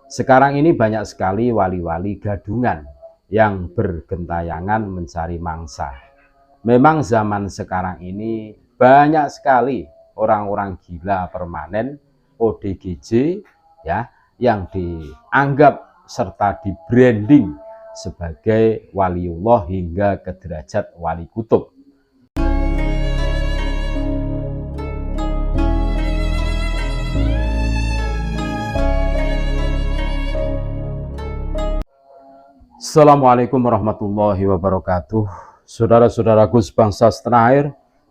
Sekarang ini banyak sekali wali-wali gadungan yang bergentayangan mencari mangsa. Memang zaman sekarang ini banyak sekali orang-orang gila permanen ODGJ ya yang dianggap serta di branding sebagai waliullah hingga ke derajat wali kutub. Assalamualaikum warahmatullahi wabarakatuh. Saudara-saudaraku sebangsa setanah air,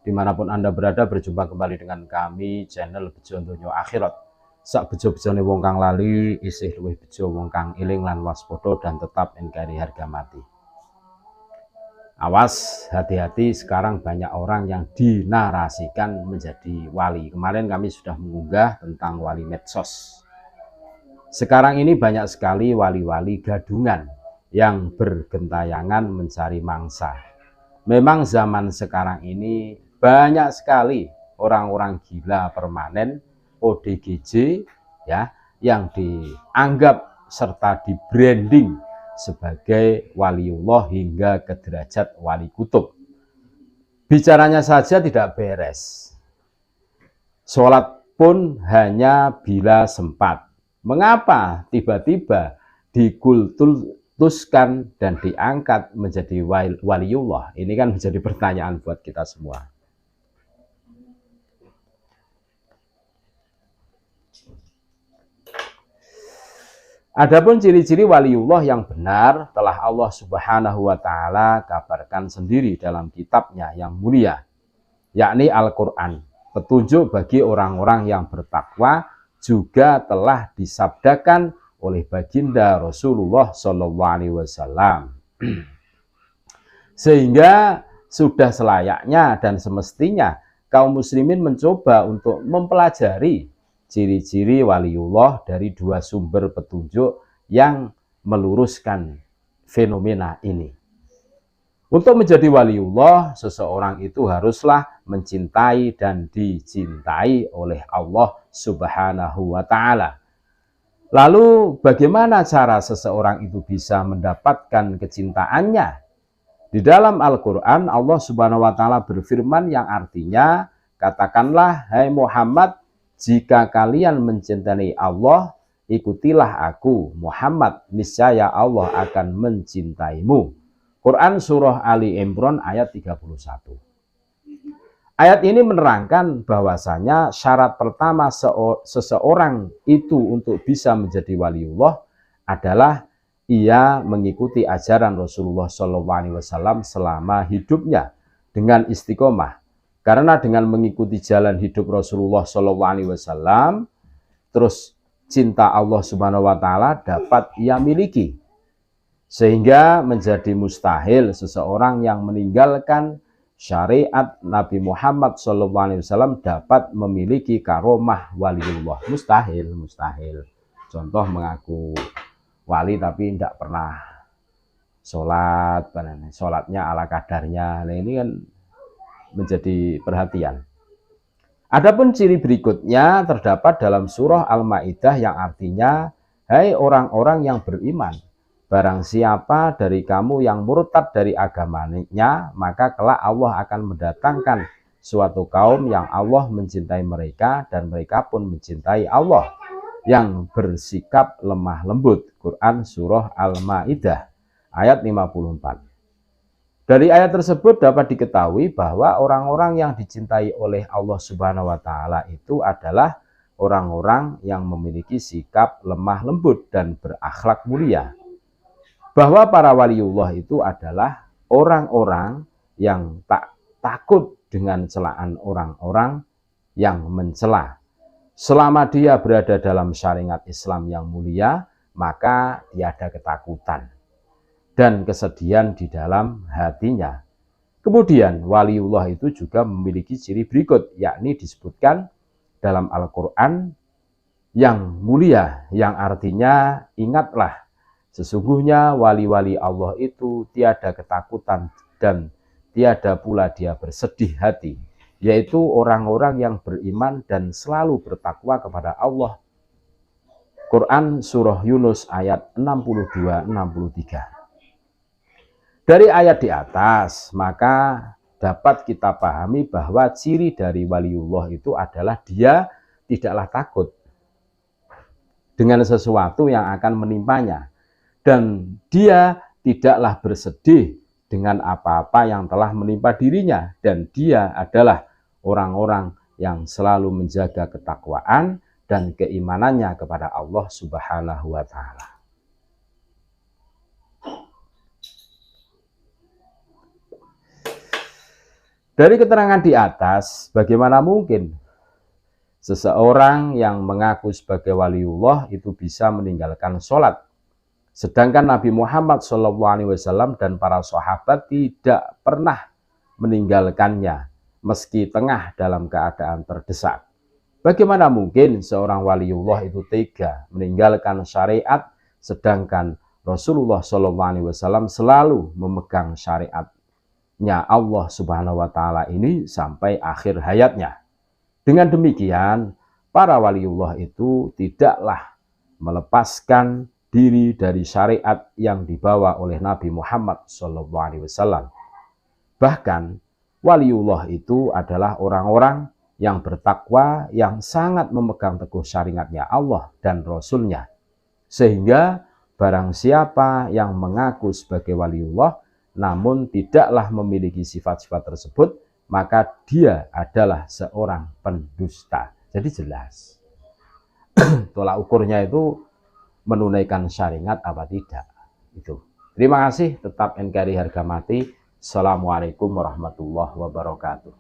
dimanapun Anda berada, berjumpa kembali dengan kami channel Bejo Donya Akhirat. Sak bejo-bejone wong kang lali isih luwih bejo wong kang eling lan waspada dan tetap NKRI harga mati. Awas, hati-hati, sekarang banyak orang yang dinarasikan menjadi wali. Kemarin kami sudah mengunggah tentang wali medsos. Sekarang ini banyak sekali wali-wali gadungan yang bergentayangan mencari mangsa. Memang zaman sekarang ini banyak sekali orang-orang gila permanen ODGJ ya yang dianggap serta di branding sebagai waliullah hingga ke derajat wali kutub. Bicaranya saja tidak beres. Sholat pun hanya bila sempat. Mengapa tiba-tiba dikultuskan dan diangkat menjadi waliullah? Ini kan menjadi pertanyaan buat kita semua. Adapun ciri-ciri waliullah yang benar telah Allah Subhanahu wa Ta'ala kabarkan sendiri dalam kitabnya yang mulia, yakni Al-Quran. Petunjuk bagi orang-orang yang bertakwa juga telah disabdakan oleh baginda Rasulullah SAW. Sehingga sudah selayaknya dan semestinya kaum muslimin mencoba untuk mempelajari ciri-ciri waliullah dari dua sumber petunjuk yang meluruskan fenomena ini. Untuk menjadi waliullah, seseorang itu haruslah mencintai dan dicintai oleh Allah Subhanahu wa Ta'ala. Lalu bagaimana cara seseorang itu bisa mendapatkan kecintaannya? Di dalam Al-Quran Allah Subhanahu wa Ta'ala berfirman yang artinya, katakanlah, hai Muhammad, jika kalian mencintai Allah, ikutilah aku Muhammad, niscaya Allah akan mencintaimu. Quran Surah Ali Imran ayat 31. Ayat ini menerangkan bahwasanya syarat pertama seseorang itu untuk bisa menjadi waliullah adalah ia mengikuti ajaran Rasulullah SAW selama hidupnya dengan istiqomah. Karena dengan mengikuti jalan hidup Rasulullah SAW, terus cinta Allah Subhanahu wa Ta'ala dapat ia miliki. Sehingga menjadi mustahil seseorang yang meninggalkan syariat Nabi Muhammad SAW dapat memiliki karomah waliullah. Mustahil. Contoh mengaku wali tapi tidak pernah sholat, sholatnya ala kadarnya. Nah, ini kan menjadi perhatian. Adapun ciri berikutnya terdapat dalam surah Al-Maidah yang artinya, hai orang-orang yang beriman, barang siapa dari kamu yang murtad dari agamanya, maka kelak Allah akan mendatangkan suatu kaum yang Allah mencintai mereka dan mereka pun mencintai Allah, yang bersikap lemah lembut. Quran Surah Al-Maidah ayat 54. Dari ayat tersebut dapat diketahui bahwa orang-orang yang dicintai oleh Allah Subhanahu wa Ta'ala itu adalah orang-orang yang memiliki sikap lemah lembut dan berakhlak mulia. Bahwa para waliullah itu adalah orang-orang yang tak takut dengan celaan orang-orang yang mencela. Selama dia berada dalam syariat Islam yang mulia, maka tiada ketakutan dan kesedihan di dalam hatinya. Kemudian waliullah itu juga memiliki ciri berikut, yakni disebutkan dalam Al-Quran yang mulia, yang artinya ingatlah, sesungguhnya wali-wali Allah itu tiada ketakutan dan tiada pula dia bersedih hati, yaitu orang-orang yang beriman dan selalu bertakwa kepada Allah Quran surah Yunus ayat 62-63. Dari ayat di atas, maka dapat kita pahami bahwa ciri dari waliullah itu adalah dia tidaklah takut dengan sesuatu yang akan menimpanya, dan dia tidaklah bersedih dengan apa-apa yang telah menimpa dirinya, dan dia adalah orang-orang yang selalu menjaga ketakwaan dan keimanannya kepada Allah Subhanahu wa Ta'ala. Dari keterangan di atas, bagaimana mungkin seseorang yang mengaku sebagai waliullah itu bisa meninggalkan sholat, sedangkan Nabi Muhammad SAW dan para sahabat tidak pernah meninggalkannya meski tengah dalam keadaan terdesak. Bagaimana mungkin seorang waliullah itu tega meninggalkan syariat, sedangkan Rasulullah SAW selalu memegang syariatnya Allah Subhanahu wa Ta'ala ini sampai akhir hayatnya. Dengan demikian, para waliullah itu tidaklah melepaskan diri dari syariat yang dibawa oleh Nabi Muhammad SAW. Bahkan, waliullah itu adalah orang-orang yang bertakwa, yang sangat memegang teguh syariatnya Allah dan Rasulnya. Sehingga barang siapa yang mengaku sebagai waliullah namun tidaklah memiliki sifat-sifat tersebut, maka dia adalah seorang pendusta. Jadi jelas tolak ukurnya itu menunaikan syariat apa tidak. Itu. Terima kasih, tetap NKRI harga mati. Assalamualaikum warahmatullahi wabarakatuh.